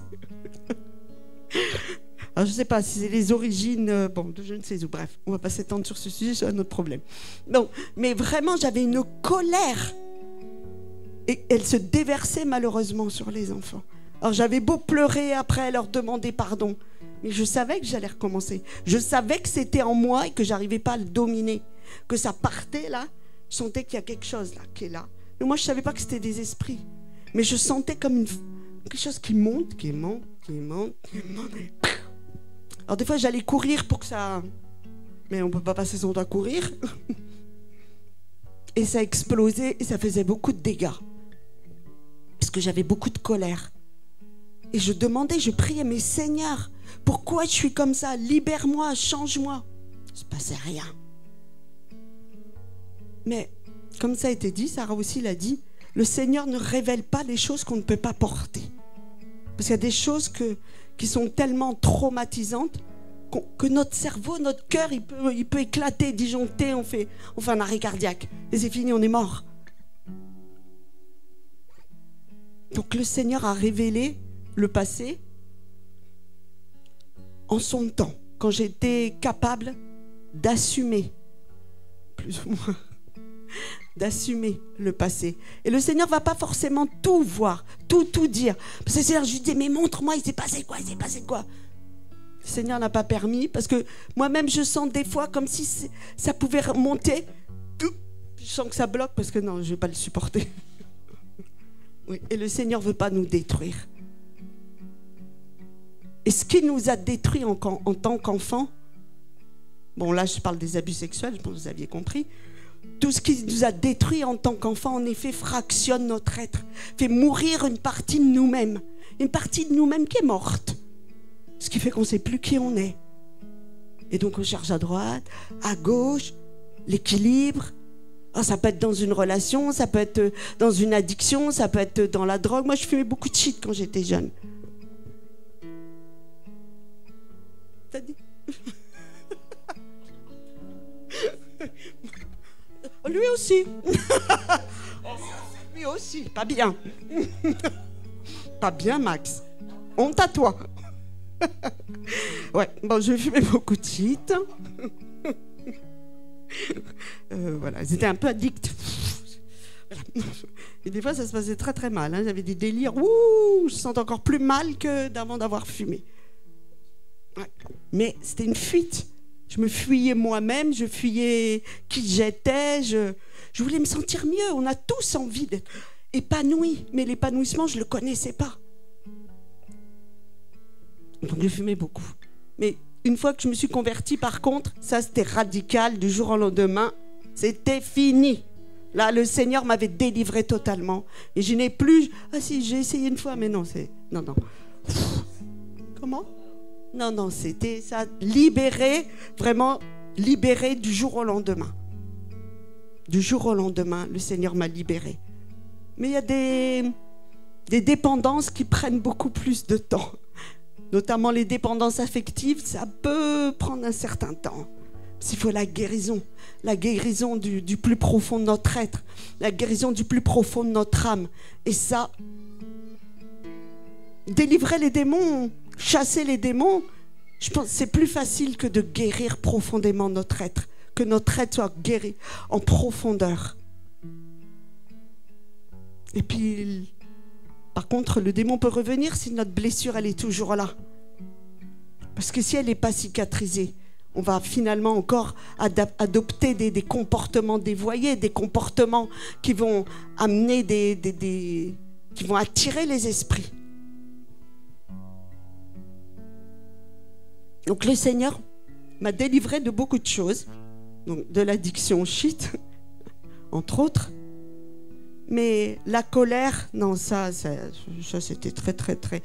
Alors, je ne sais pas si c'est les origines, bon, je ne sais où, bref, on ne va pas s'étendre sur ce sujet, c'est un autre problème. Non, mais vraiment, j'avais une colère. Et elle se déversait malheureusement sur les enfants. Alors, j'avais beau pleurer après, leur demander pardon, mais je savais que j'allais recommencer. Je savais que c'était en moi et que je n'arrivais pas à le dominer. Que ça partait là, je sentais qu'il y a quelque chose là, qui est là. Mais moi, je ne savais pas que c'était des esprits. Mais je sentais comme quelque chose qui monte, qui monte, qui monte, qui monte. Alors des fois j'allais courir pour que ça... Mais on ne peut pas passer son temps à courir. Et ça explosait et ça faisait beaucoup de dégâts. Parce que j'avais beaucoup de colère. Et je demandais, je priais, mais Seigneur, pourquoi je suis comme ça? Libère-moi, change-moi. Il ne se passait rien. Mais comme ça a été dit, Sarah aussi l'a dit, le Seigneur ne révèle pas les choses qu'on ne peut pas porter. Parce qu'il y a des choses qui sont tellement traumatisantes que notre cerveau, notre cœur, il peut éclater, disjoncter, on fait un arrêt cardiaque. Et c'est fini, on est mort. Donc le Seigneur a révélé le passé en son temps, quand j'étais capable d'assumer, plus ou moins, d'assumer le passé. Et le Seigneur ne va pas forcément tout voir, tout dire. Parce que le Seigneur, je lui dis, mais montre-moi, il s'est passé quoi, il s'est passé quoi? Le Seigneur n'a pas permis, parce que moi-même, je sens des fois comme si ça pouvait remonter. Je sens que ça bloque, parce que non, je ne vais pas le supporter. Oui. Et le Seigneur ne veut pas nous détruire. Et ce qui nous a détruits en tant qu'enfants, bon là, je parle des abus sexuels, je pense que vous aviez compris. Tout ce qui nous a détruits en tant qu'enfants, en effet, fractionne notre être, fait mourir une partie de nous-mêmes, une partie de nous-mêmes qui est morte, ce qui fait qu'on ne sait plus qui on est. Et donc on cherche à droite, à gauche, l'équilibre. Oh, ça peut être dans une relation, ça peut être dans une addiction, ça peut être dans la drogue. Moi, je fumais beaucoup de shit quand j'étais jeune. T'as dit? Lui aussi. Lui aussi, pas bien. Pas bien, Max. Honte à toi. Ouais, bon, je fumais beaucoup de shit. Voilà, ils étaient un peu addicts. Et des fois, ça se passait très très mal. Hein. J'avais des délires. Ouh, je sens encore plus mal que d'avant d'avoir fumé. Ouais. Mais c'était une fuite. Je me fuyais moi-même, je fuyais qui j'étais, je voulais me sentir mieux. On a tous envie d'être épanouis, mais l'épanouissement, je ne le connaissais pas. Donc je fumais beaucoup. Mais une fois que je me suis convertie, par contre, ça c'était radical, du jour au lendemain, c'était fini. Là, le Seigneur m'avait délivré totalement. Et je n'ai plus... Ah si, j'ai essayé une fois, mais non, c'est... Non. Comment ? Non, c'était ça, libéré, vraiment libéré du jour au lendemain. Du jour au lendemain, le Seigneur m'a libéré. Mais il y a des dépendances qui prennent beaucoup plus de temps. Notamment les dépendances affectives, ça peut prendre un certain temps. S'il faut la guérison du plus profond de notre être, la guérison du plus profond de notre âme. Et ça, délivrer les démons, chasser les démons, je pense que c'est plus facile que de guérir profondément notre être, que notre être soit guéri en profondeur. Et puis, par contre, le démon peut revenir si notre blessure, elle est toujours là. Parce que si elle n'est pas cicatrisée, on va finalement encore adopter des comportements dévoyés, des comportements qui vont amener qui vont attirer les esprits. Donc le Seigneur m'a délivrée de beaucoup de choses, donc de l'addiction au shit, entre autres. Mais la colère, non, ça c'était très, très, très...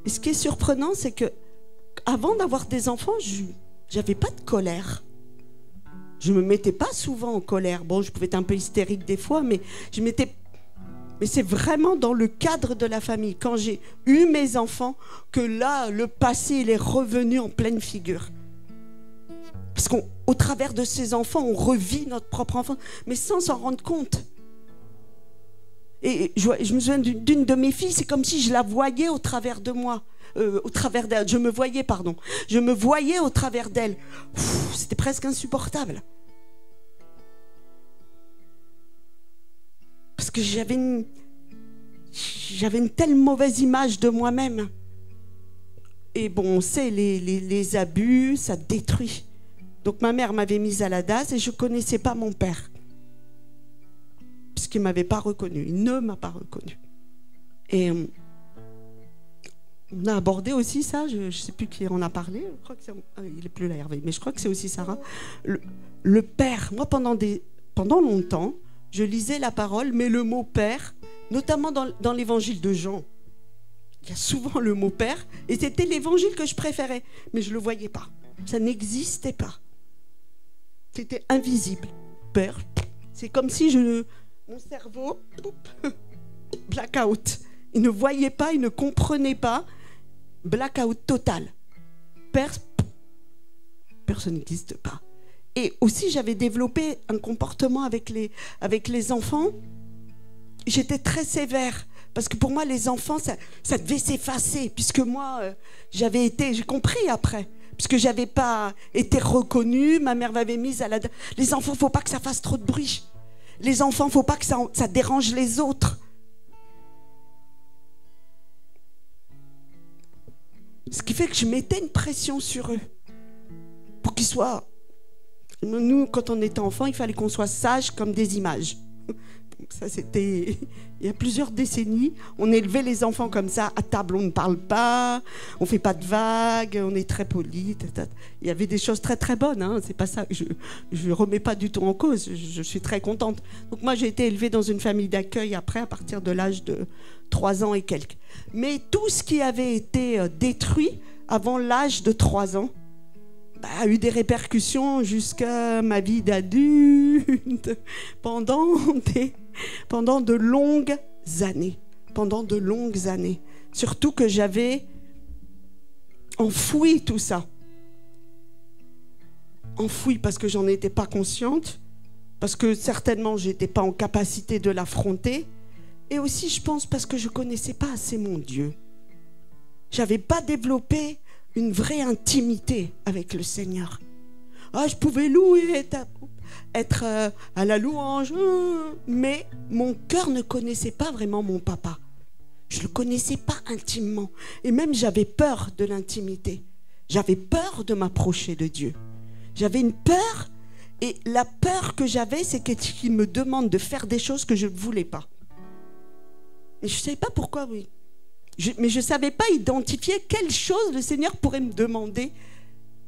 Et ce qui est surprenant, c'est que avant d'avoir des enfants, j'avais pas de colère. Je me mettais pas souvent en colère. Bon, je pouvais être un peu hystérique des fois, mais c'est vraiment dans le cadre de la famille. Quand j'ai eu mes enfants, que là, le passé, il est revenu en pleine figure. Parce qu'au travers de ces enfants, on revit notre propre enfance, mais sans s'en rendre compte. Et je me souviens d'une de mes filles, c'est comme si je la voyais au travers de moi. Au travers d'elle, je me voyais au travers d'elle. C'était presque insupportable. Parce que j'avais une telle mauvaise image de moi-même. Et bon, on sait, les abus, ça détruit. Donc ma mère m'avait mise à la DAS et je ne connaissais pas mon père. Puisqu'il ne m'avait pas reconnue, il ne m'a pas reconnue. Et on a abordé aussi ça, je ne sais plus qui en a parlé, je crois que il n'est plus là Hervé, mais je crois que c'est aussi Sarah. Le père, moi pendant longtemps, je lisais la parole, mais le mot père, notamment dans l'évangile de Jean, il y a souvent le mot père, et c'était l'évangile que je préférais, mais je ne le voyais pas, ça n'existait pas. C'était invisible. Père, c'est comme si mon cerveau, blackout. Il ne voyait pas, il ne comprenait pas. Blackout total. Père, ça n'existe pas. Et aussi, j'avais développé un comportement avec les enfants. J'étais très sévère. Parce que pour moi, les enfants, ça devait s'effacer. Puisque moi, j'ai compris après. Puisque je n'avais pas été reconnue. Ma mère m'avait mise à la... Les enfants, il ne faut pas que ça fasse trop de bruit. Les enfants, il ne faut pas que ça dérange les autres. Ce qui fait que je mettais une pression sur eux. Pour qu'ils soient... Nous, quand on était enfants, il fallait qu'on soit sages comme des images. Donc ça, c'était... Il y a plusieurs décennies, on élevait les enfants comme ça. À table, on ne parle pas, on ne fait pas de vagues, on est très poli. Il y avait des choses très très bonnes. Hein. C'est pas ça. Je ne remets pas du tout en cause. Je suis très contente. Donc moi, j'ai été élevée dans une famille d'accueil après, à partir de l'âge de 3 ans et quelques. Mais tout ce qui avait été détruit avant l'âge de 3 ans a eu des répercussions jusqu'à ma vie d'adulte pendant de longues années. Pendant de longues années. Surtout que j'avais enfoui tout ça. Enfoui parce que j'en étais pas consciente, parce que certainement j'étais pas en capacité de l'affronter, et aussi je pense parce que je connaissais pas assez mon Dieu. J'avais pas développé une vraie intimité avec le Seigneur. Je pouvais louer, être à la louange, mais mon cœur ne connaissait pas vraiment mon papa. Je ne le connaissais pas intimement. Et même j'avais peur de l'intimité. J'avais peur de m'approcher de Dieu. J'avais une peur, et la peur que j'avais, c'est qu'il me demande de faire des choses que je ne voulais pas. Et je ne savais pas pourquoi, oui. Mais je ne savais pas identifier quelle chose le Seigneur pourrait me demander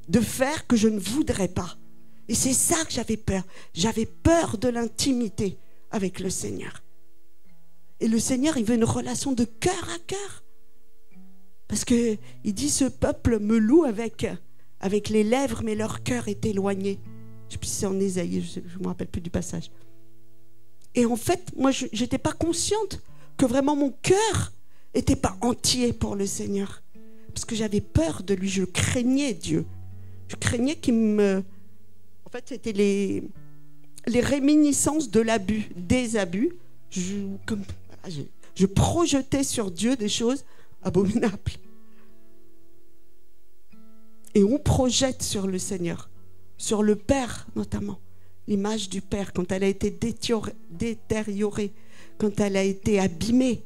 de faire que je ne voudrais pas. Et c'est ça que j'avais peur. J'avais peur de l'intimité avec le Seigneur. Et le Seigneur, il veut une relation de cœur à cœur. Parce qu'il dit, ce peuple me loue avec les lèvres, mais leur cœur est éloigné. Je ne sais plus si c'est en Ésaïe, je ne me rappelle plus du passage. Et en fait, moi, je n'étais pas consciente que vraiment mon cœur n'était pas entier pour le Seigneur. Parce que j'avais peur de lui, je craignais Dieu. Je craignais qu'il me... En fait, c'était les réminiscences de l'abus, des abus. Je projetais sur Dieu des choses abominables. Et on projette sur le Seigneur, sur le Père notamment, l'image du Père, quand elle a été détériorée, quand elle a été abîmée.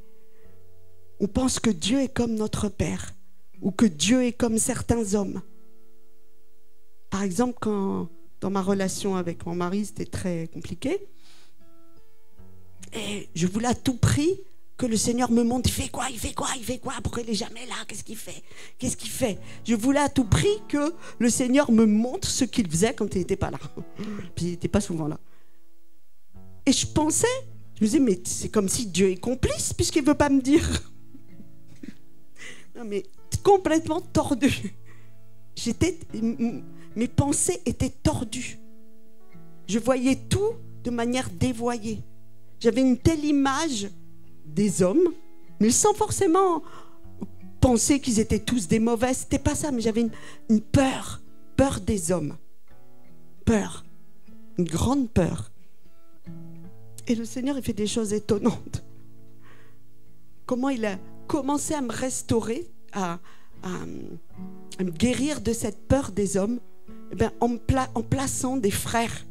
On pense que Dieu est comme notre Père, ou que Dieu est comme certains hommes. Par exemple, quand dans ma relation avec mon mari, c'était très compliqué, et je voulais à tout prix que le Seigneur me montre, il fait quoi, il fait quoi, il fait quoi, pourquoi il n'est jamais là, qu'est-ce qu'il fait, qu'est-ce qu'il fait. Je voulais à tout prix que le Seigneur me montre ce qu'il faisait quand il n'était pas là. Puis il n'était pas souvent là. Et je me disais, mais c'est comme si Dieu est complice puisqu'il ne veut pas me dire. Non mais complètement tordu. Mes pensées étaient tordues. Je voyais tout de manière dévoyée. J'avais une telle image des hommes, mais sans forcément penser qu'ils étaient tous des mauvais. C'était pas ça, mais j'avais une peur des hommes. Peur. Une grande peur. Et le Seigneur, il fait des choses étonnantes. Comment il a commencé à me restaurer, à me guérir de cette peur des hommes, eh bien, en plaçant des frères,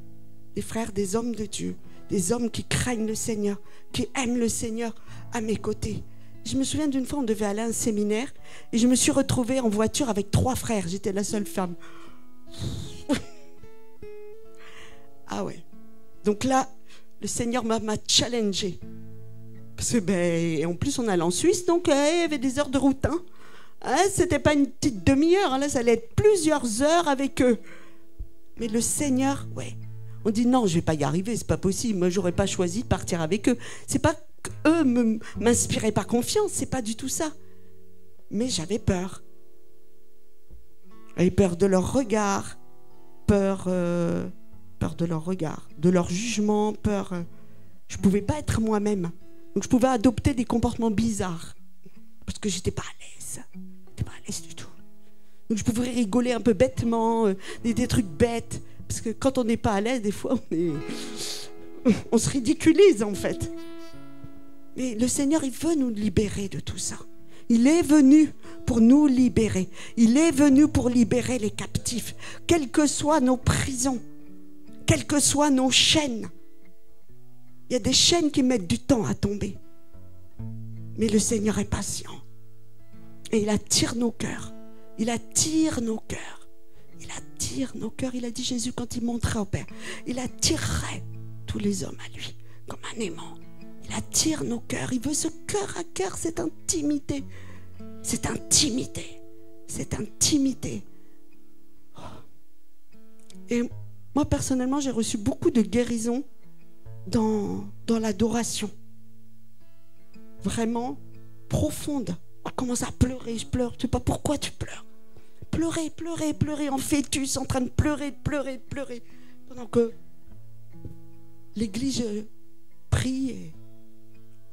des hommes de Dieu, des hommes qui craignent le Seigneur, qui aiment le Seigneur à mes côtés. Je me souviens d'une fois, on devait aller à un séminaire et je me suis retrouvée en voiture avec 3 frères. J'étais la seule femme. Ah ouais. Donc là, le Seigneur m'a challengée. Parce que, en plus, on allait en Suisse, donc il y avait des heures de route. C'était pas une petite demi-heure, là, ça allait être plusieurs heures avec eux. Mais le Seigneur, ouais. On dit non, je vais pas y arriver, c'est pas possible. Moi, j'aurais pas choisi de partir avec eux. C'est pas qu'eux m'inspiraient pas confiance, c'est pas du tout ça. Mais j'avais peur. J'avais peur de leur regard, peur de leur regard, de leur jugement, peur. Je pouvais pas être moi-même. Donc je pouvais adopter des comportements bizarres parce que j'étais pas à l'aise. J'étais pas à l'aise du tout. Donc je pouvais rigoler un peu bêtement, des trucs bêtes. Parce que quand on n'est pas à l'aise, des fois, on se ridiculise en fait. Mais le Seigneur, il veut nous libérer de tout ça. Il est venu pour nous libérer. Il est venu pour libérer les captifs. Quelles que soient nos prisons, quelles que soient nos chaînes. Il y a des chaînes qui mettent du temps à tomber. Mais le Seigneur est patient. Et il attire nos cœurs. Il attire nos cœurs. Il attire nos cœurs. Il a dit Jésus quand il monterait au Père, il attirerait tous les hommes à lui comme un aimant. Il attire nos cœurs. Il veut ce cœur à cœur, cette intimité. Cette intimité. Cette intimité. Et moi personnellement, j'ai reçu beaucoup de guérisons dans l'adoration. Vraiment profonde. On commence à pleurer, je pleure. Je ne sais pas pourquoi tu pleures. Pleurer en fœtus, en train de pleurer. Pendant que l'église prie et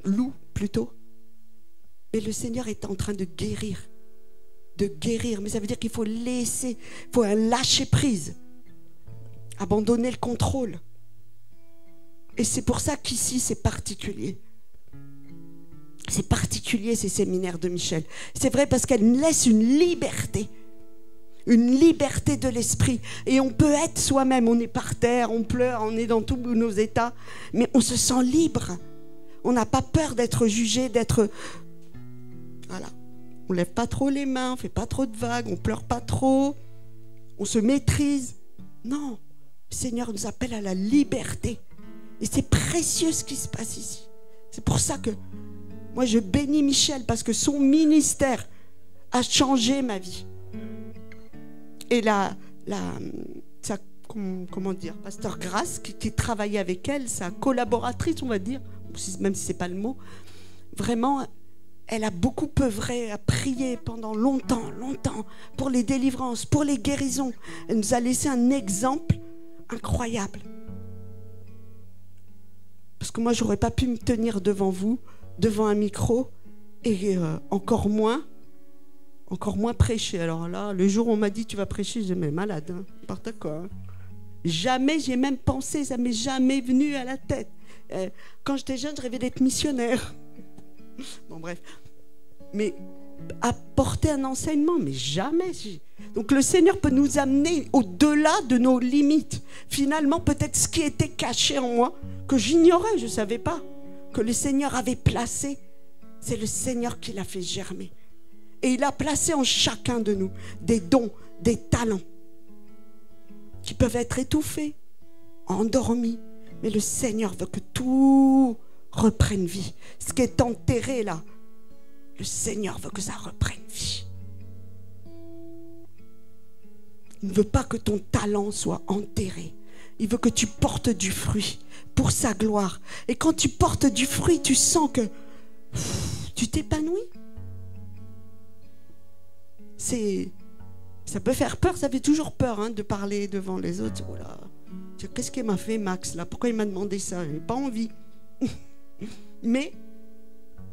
loue plutôt. Et le Seigneur est en train de guérir. Mais ça veut dire qu'il faut laisser, il faut un lâcher prise. Abandonner le contrôle. Et c'est pour ça qu'ici c'est particulier. C'est particulier ces séminaires de Michel. C'est vrai parce qu'elle laisse une liberté de l'esprit. Et on peut être soi-même. On est par terre, on pleure, on est dans tous nos états. Mais on se sent libre. On n'a pas peur d'être jugé, d'être... Voilà. On ne lève pas trop les mains, on ne fait pas trop de vagues, on ne pleure pas trop. On se maîtrise. Non. Le Seigneur nous appelle à la liberté. Et c'est précieux ce qui se passe ici. C'est pour ça que moi je bénis Michel parce que son ministère a changé ma vie. Et comment dire, Pasteur Grace qui travaillait avec elle, sa collaboratrice on va dire, même si c'est pas le mot, vraiment elle a beaucoup œuvré, a prié pendant longtemps pour les délivrances, pour les guérisons. Elle nous a laissé un exemple incroyable. Parce que moi j'aurais pas pu me tenir devant vous, devant un micro et encore moins prêcher. Alors là, le jour où on m'a dit tu vas prêcher, je me malade, n'importe quoi. Jamais j'ai même pensé, ça m'est jamais venu à la tête. Quand j'étais jeune, je rêvais d'être missionnaire. Bon bref, mais apporter un enseignement, mais jamais. Donc le Seigneur peut nous amener au-delà de nos limites. Finalement, peut-être ce qui était caché en moi, que j'ignorais, je ne savais pas, que le Seigneur avait placé, c'est le Seigneur qui l'a fait germer. Et il a placé en chacun de nous des dons, des talents qui peuvent être étouffés, endormis. Mais le Seigneur veut que tout reprenne vie. Ce qui est enterré là, le Seigneur veut que ça reprenne vie. Il ne veut pas que ton talent soit enterré. Il veut que tu portes du fruit pour sa gloire. Et quand tu portes du fruit, tu sens que tu t'épanouis. Ça peut faire peur, ça fait toujours peur hein, de parler devant les autres. Oh là, qu'est-ce qu'il m'a fait Max là? Pourquoi il m'a demandé ça? Je n'ai pas envie. Mais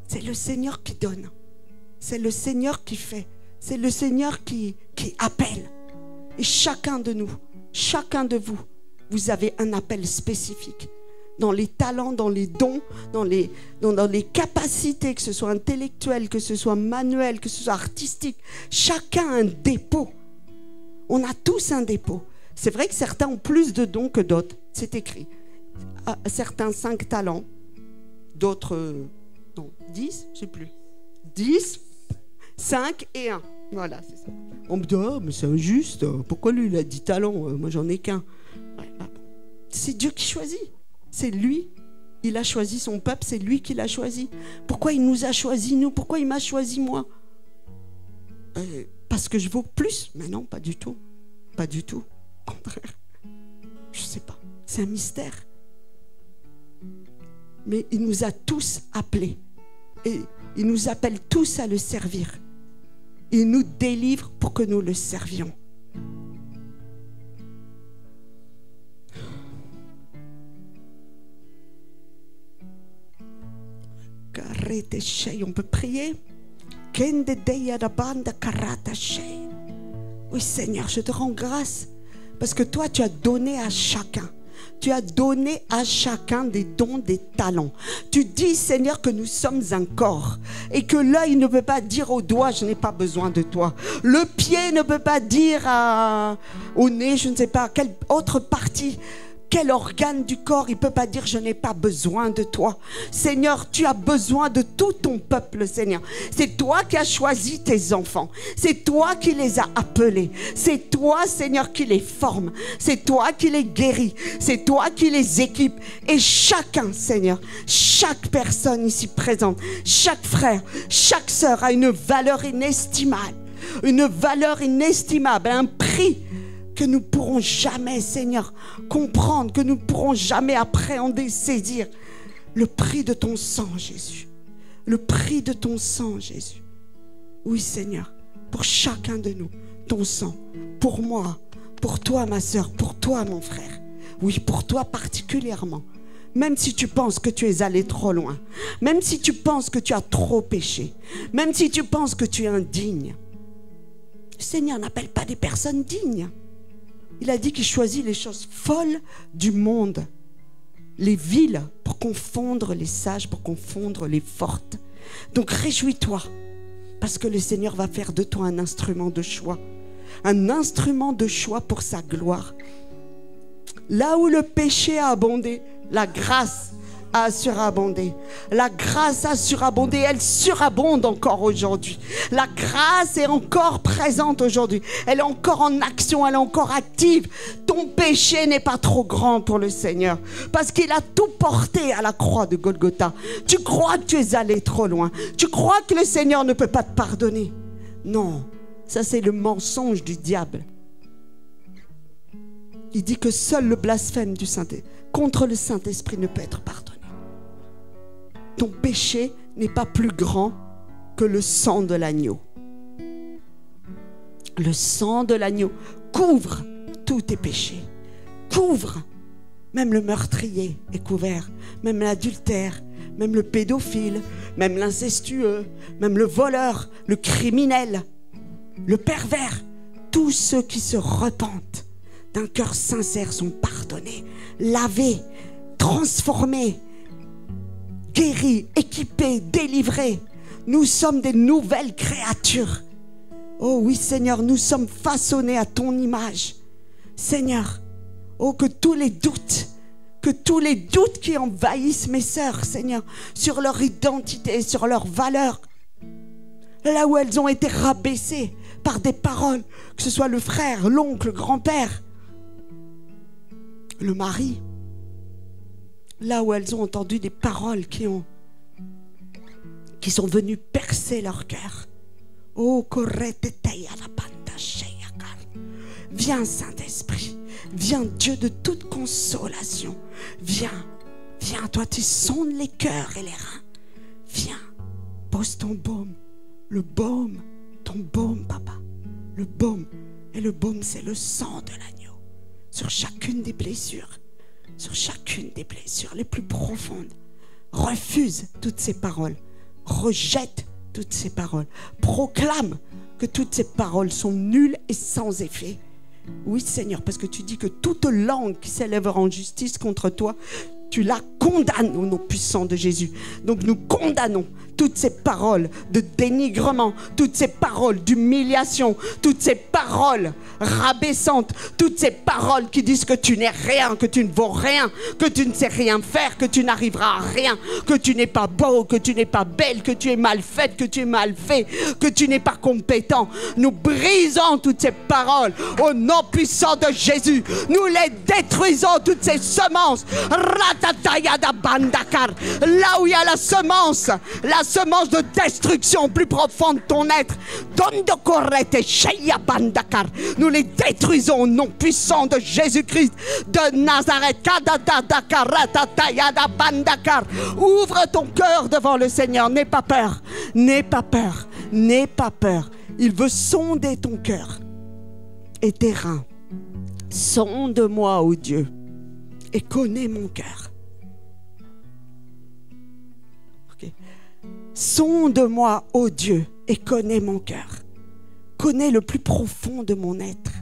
c'est le Seigneur qui donne. C'est le Seigneur qui fait. C'est le Seigneur qui appelle. Et chacun de nous, chacun de vous, vous avez un appel spécifique. Dans les talents, dans les dons, dans les capacités, que ce soit intellectuel, que ce soit manuel, que ce soit artistique. Chacun a un dépôt. On a tous un dépôt. C'est vrai que certains ont plus de dons que d'autres. C'est écrit. Certains 5 talents, d'autres 10, je ne sais plus. 10, 5 et 1. Voilà, c'est ça. On me dit, oh, mais c'est injuste. Pourquoi lui, il a 10 talents? Moi, j'en ai qu'un. Ouais, c'est Dieu qui choisit. C'est lui. Il a choisi son peuple, c'est lui qui l'a choisi. Pourquoi il nous a choisis, nous? Pourquoi il m'a choisi, moi? Parce que je vaux plus? Mais non, pas du tout. Pas du tout. Au contraire. Je ne sais pas. C'est un mystère. Mais il nous a tous appelés. Et il nous appelle tous à le servir. Il nous délivre pour que nous le servions. On peut prier. Oui Seigneur, je te rends grâce parce que toi tu as donné à chacun. Tu as donné à chacun des dons, des talents. Tu dis, Seigneur, que nous sommes un corps et que l'œil ne peut pas dire au doigt, je n'ai pas besoin de toi. Le pied ne peut pas dire au nez, je ne sais pas, à quelle autre partie, quel organe du corps, il ne peut pas dire, je n'ai pas besoin de toi. Seigneur, tu as besoin de tout ton peuple, Seigneur. C'est toi qui as choisi tes enfants. C'est toi qui les as appelés. C'est toi, Seigneur, qui les forme. C'est toi qui les guéris. C'est toi qui les équipe. Et chacun, Seigneur, chaque personne ici présente, chaque frère, chaque sœur a une valeur inestimable. Une valeur inestimable, un prix que nous ne pourrons jamais, Seigneur, comprendre, que nous ne pourrons jamais appréhender, saisir. Le prix de ton sang, Jésus. Le prix de ton sang, Jésus. Oui, Seigneur, pour chacun de nous, ton sang. Pour moi, pour toi, ma sœur, pour toi, mon frère. Oui, pour toi particulièrement. Même si tu penses que tu es allé trop loin. Même si tu penses que tu as trop péché. Même si tu penses que tu es indigne. Le Seigneur n'appelle pas des personnes dignes. Il a dit qu'il choisit les choses folles du monde, les viles pour confondre les sages, pour confondre les fortes. Donc réjouis-toi, parce que le Seigneur va faire de toi un instrument de choix pour sa gloire. Là où le péché a abondé, la grâce a surabondé. La grâce a surabondé, elle surabonde encore aujourd'hui. La grâce est encore présente aujourd'hui. Elle est encore en action, elle est encore active. Ton péché n'est pas trop grand pour le Seigneur, parce qu'il a tout porté à la croix de Golgotha. Tu crois que tu es allé trop loin. Tu crois que le Seigneur ne peut pas te pardonner. Non, ça c'est le mensonge du diable. Il dit que seul le blasphème du Saint-Esprit contre le Saint-Esprit ne peut être pardonné. Ton péché n'est pas plus grand que le sang de l'agneau. Le sang de l'agneau couvre tous tes péchés. Couvre. Même le meurtrier est couvert. Même l'adultère, même le pédophile, même l'incestueux, même le voleur, le criminel, le pervers. Tous ceux qui se repentent d'un cœur sincère sont pardonnés, lavés, transformés, guéris, équipés, délivrés. Nous sommes des nouvelles créatures. Oh oui, Seigneur, nous sommes façonnés à ton image. Seigneur, oh que tous les doutes qui envahissent mes sœurs, Seigneur, sur leur identité, sur leur valeur, là où elles ont été rabaissées par des paroles, que ce soit le frère, l'oncle, le grand-père, le mari, Là où elles ont entendu des paroles qui sont venues percer leur cœur. Oh, viens Saint-Esprit, viens Dieu de toute consolation, viens, toi tu sondes les cœurs et les reins, viens, pose ton baume, le baume, ton baume papa, le baume, et le baume c'est le sang de l'agneau, sur chacune des blessures les plus profondes. Refuse toutes ces paroles, rejette toutes ces paroles, proclame que toutes ces paroles sont nulles et sans effet. Oui Seigneur, parce que tu dis que toute langue qui s'élèvera en justice contre toi, tu la condamnes au nom puissant de Jésus. Donc nous condamnons toutes ces paroles de dénigrement, toutes ces paroles d'humiliation, toutes ces paroles rabaissantes, toutes ces paroles qui disent que tu n'es rien, que tu ne vaux rien, que tu ne sais rien faire, que tu n'arriveras à rien, que tu n'es pas beau, que tu n'es pas belle, que tu es mal faite, que tu es mal fait, que tu n'es pas compétent. Nous brisons toutes ces paroles au nom puissant de Jésus. Nous les détruisons, toutes ces semences. Là où il y a la semence de destruction plus profonde de ton être, nous les détruisons au nom puissant de Jésus-Christ de Nazareth. Ouvre ton cœur devant le Seigneur, n'aie pas peur, n'aie pas peur, n'aie pas peur. Il veut sonder ton cœur et tes reins. Sonde-moi, ô Dieu, et connais mon cœur. Okay. Sonde-moi, ô Dieu, et connais mon cœur. Connais le plus profond de mon être.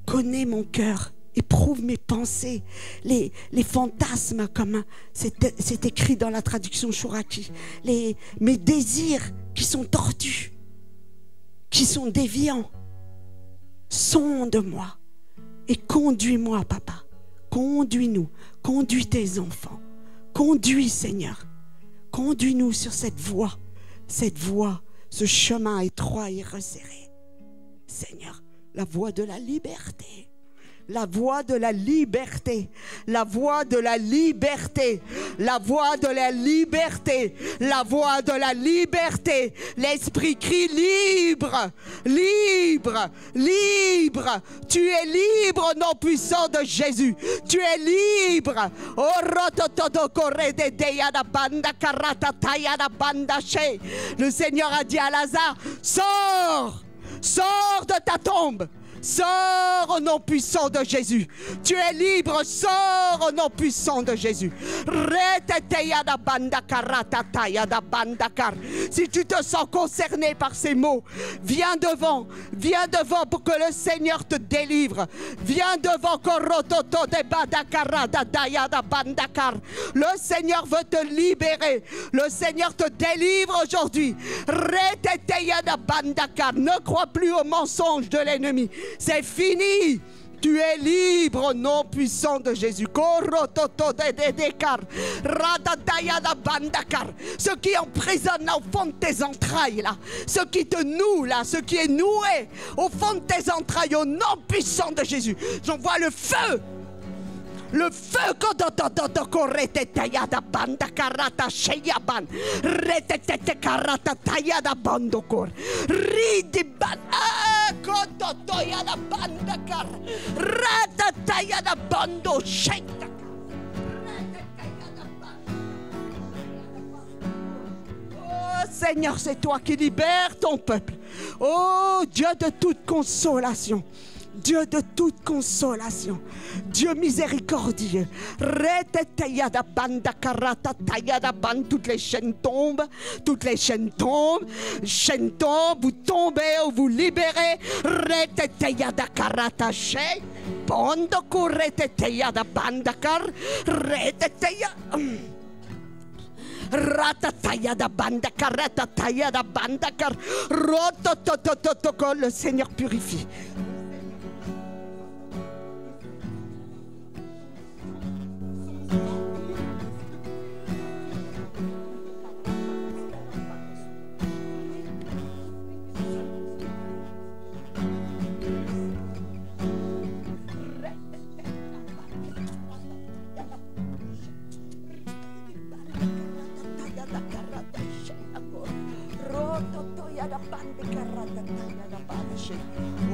Connais mon cœur. Éprouve mes pensées, les fantasmes, comme c'est écrit dans la traduction Chouraki. Mes désirs qui sont tordus, qui sont déviants. Sonde-moi et conduis-moi, papa. Conduis-nous, conduis tes enfants. Conduis, Seigneur. Conduis-nous sur cette voie, ce chemin étroit et resserré. Seigneur, la voie de la liberté. La voie de la liberté, la voie de la liberté, la voie de la liberté, la voie de la liberté. L'esprit crie libre, libre, libre. Tu es libre, nom puissant de Jésus. Tu es libre. Le Seigneur a dit à Lazare, sors, sors de ta tombe. Sors au nom puissant de Jésus. Tu es libre, sors au nom puissant de Jésus. Si tu te sens concerné par ces mots, viens devant pour que le Seigneur te délivre. Viens devant. Le Seigneur veut te libérer. Le Seigneur te délivre aujourd'hui. Ne crois plus aux mensonges de l'ennemi. C'est fini. Tu es libre au nom puissant de Jésus. Ce qui emprisonne au fond de tes entrailles là, ce qui te noue là, ce qui est noué au fond de tes entrailles, au nom puissant de Jésus. J'envoie le feu. Le feu Seigneur, c'est toi qui libères ton peuple. Oh Dieu de toute consolation. Dieu de toute consolation, Dieu miséricordieux. Toutes les chaînes tombent, toutes les chaînes tombent, chaînes tombent, vous tombez ou vous libérez. Le Seigneur purifie.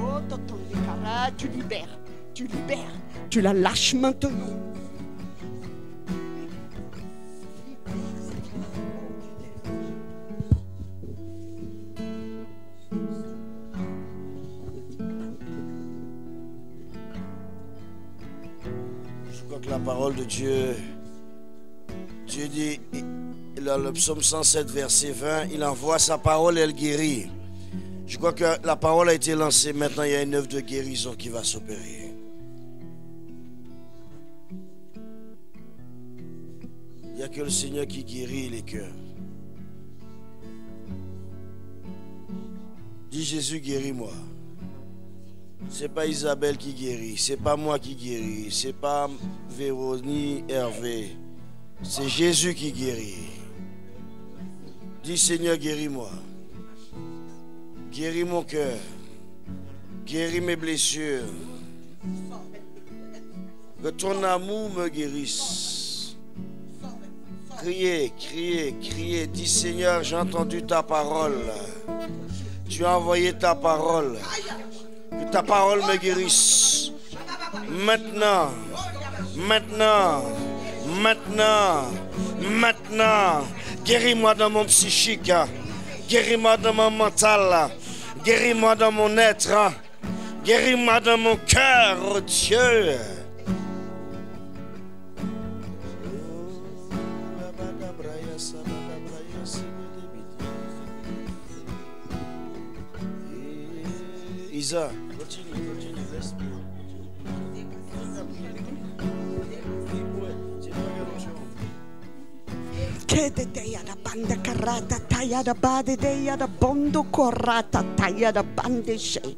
Oh, tu libères, tu la lâches maintenant. Je crois que la parole de Dieu, Dieu dit, dans le psaume 107, verset 20, il envoie sa parole et elle guérit. Je crois que la parole a été lancée. Maintenant, il y a une œuvre de guérison qui va s'opérer. Il n'y a que le Seigneur qui guérit les cœurs. Dis Jésus, guéris-moi. C'est pas Isabelle qui guérit, c'est pas moi qui guéris, c'est pas Véronique, Hervé. C'est Jésus qui guérit. Dis Seigneur, guéris-moi. Guéris mon cœur. Guéris mes blessures. Que ton amour me guérisse. Criez, criez, criez. Dis Seigneur, j'ai entendu ta parole. Tu as envoyé ta parole. Que ta parole me guérisse. Maintenant, maintenant, maintenant, maintenant. Guéris-moi dans mon psychique. Guéris-moi dans mon mental. Guéris-moi dans mon être. Guéris-moi dans mon cœur, oh Dieu. Isa, continue, laisse-moi. Che de deia da banda carrata, taia da bade deia da bondo corrata, taia da bande she.